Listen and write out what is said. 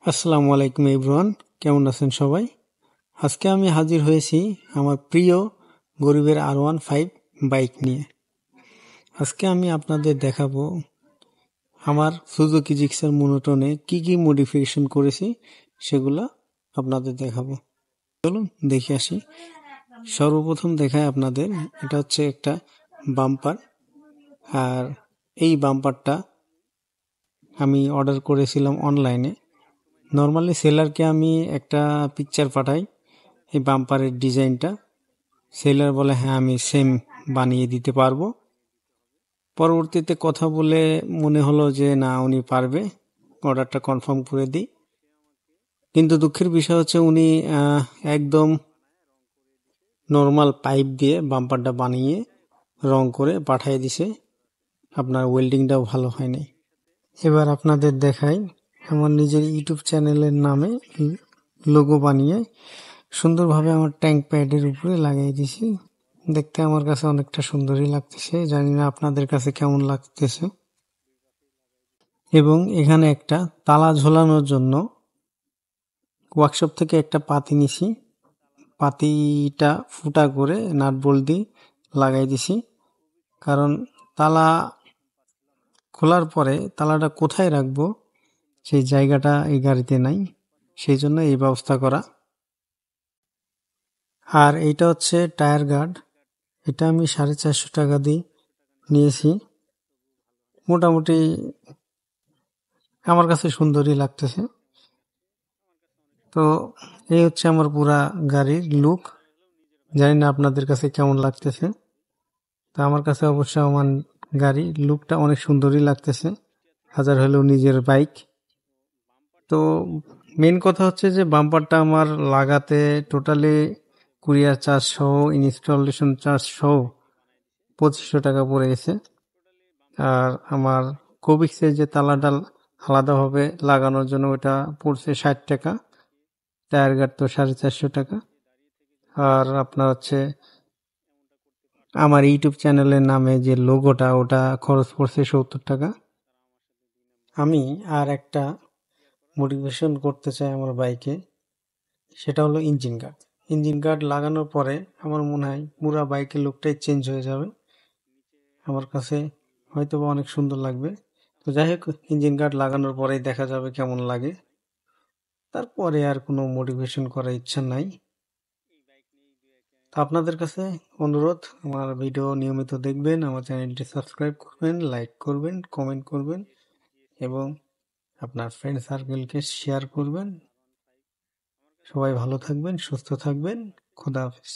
আসসালামু আলাইকুম এভরিওয়ান, কেমন আছেন সবাই? আজকে আমি হাজির হয়েছি আমার প্রিয় গরিবের R15 বাইক নিয়ে। আজকে আমি আপনাদের দেখাবো আমার সুজুকি জিক্সার মনোটনে কি মডিফিকেশন করেছি, সেগুলা আপনাদের দেখাবো। চলুন দেখে আসি। সর্বপ্রথম দেখায় আপনাদের, এটা হচ্ছে একটা বাম্পার। আর এই বাম্পারটা আমি অর্ডার করেছিলাম অনলাইনে। নর্মালি সেলারকে আমি একটা পিকচার পাঠাই এই বাম্পারের ডিজাইনটা। সেলার বলে হ্যাঁ আমি সেম বানিয়ে দিতে পারবো। পরবর্তীতে কথা বলে মনে হলো যে না, উনি পারবে, অর্ডারটা কনফার্ম করে দিই। কিন্তু দুঃখের বিষয় হচ্ছে উনি একদম নর্মাল পাইপ দিয়ে বাম্পারটা বানিয়ে রং করে পাঠিয়ে দিছে। আপনার ওয়েল্ডিংটাও ভালো হয় নাই। এবার আপনাদের দেখাই আমার নিজের ইউটিউব চ্যানেলের নামে লোগো বানিয়ে সুন্দরভাবে আমার ট্যাঙ্ক প্যাডের উপরে লাগিয়ে দিছি। দেখতে আমার কাছে অনেকটা সুন্দরই লাগতেছে, জানি না আপনাদের কাছে কেমন লাগতেছে। এবং এখানে একটা তালা ঝোলানোর জন্য ওয়ার্কশপ থেকে একটা পাতি নিছি। পাতিটা ফুটা করে নাট বোল্ট দিয়ে লাগাই দিছি, কারণ তালা খোলার পরে তালাটা কোথায় রাখবো সেই জায়গাটা এই গাড়িতে নাই, সেই জন্য এই ব্যবস্থা করা। আর এইটা হচ্ছে টায়ার গার্ড, এটা আমি 450 টাকা দিয়ে নিয়েছি। মোটামুটি আমার কাছে সুন্দরই লাগতেছে। তো এই হচ্ছে আমার পুরা গাড়ির লুক, জানি না আপনাদের কাছে কেমন লাগতেছে। তো আমার কাছে অবশ্য আমার গাড়ির লুকটা অনেক সুন্দরই লাগতেছে, হাজার হলেও নিজের বাইক। তো মেন কথা হচ্ছে যে বাম্পারটা আমার লাগাতে টোটালি কুরিয়ার চার্জ সহ ইনস্টলেশন চার্জ সহ 2500 টাকা পড়ে গেছে। আর আমার কোবিক্সের যে তালাটা আলাদাভাবে লাগানোর জন্য ওটা পড়ছে 60 টাকা। টায়ার গার্ড তো 450 টাকা। আর আপনার হচ্ছে আমার ইউটিউব চ্যানেলের নামে যে লোগোটা, ওটা খরচ পড়ছে 70 টাকা। আমি আর একটা মোটিভেশন করতে চাই আমার বাইকে, সেটা হলো ইঞ্জিন গার্ড। ইঞ্জিন গার্ড লাগানোর পরে আমার মনে হয় পুরো বাইকের লুকটাই চেঞ্জ হয়ে যাবে, আমার কাছে হয়তো বা অনেক সুন্দর লাগবে। তো যাই হোক, ইঞ্জিন গার্ড লাগানোর পরেই দেখা যাবে কেমন লাগে, তারপরে আর কোনো মোটিভেশন করার ইচ্ছা নাই। তো আপনাদের কাছে অনুরোধ, আমার ভিডিও নিয়মিত দেখবেন, আমার চ্যানেলটি সাবস্ক্রাইব করবেন, লাইক করবেন, কমেন্ট করবেন এবং আপনার ফ্রেন্ড সার্কেলকে শেয়ার করবেন। সবাই ভালো থাকবেন, সুস্থ থাকবেন। খোদা হাফেজ।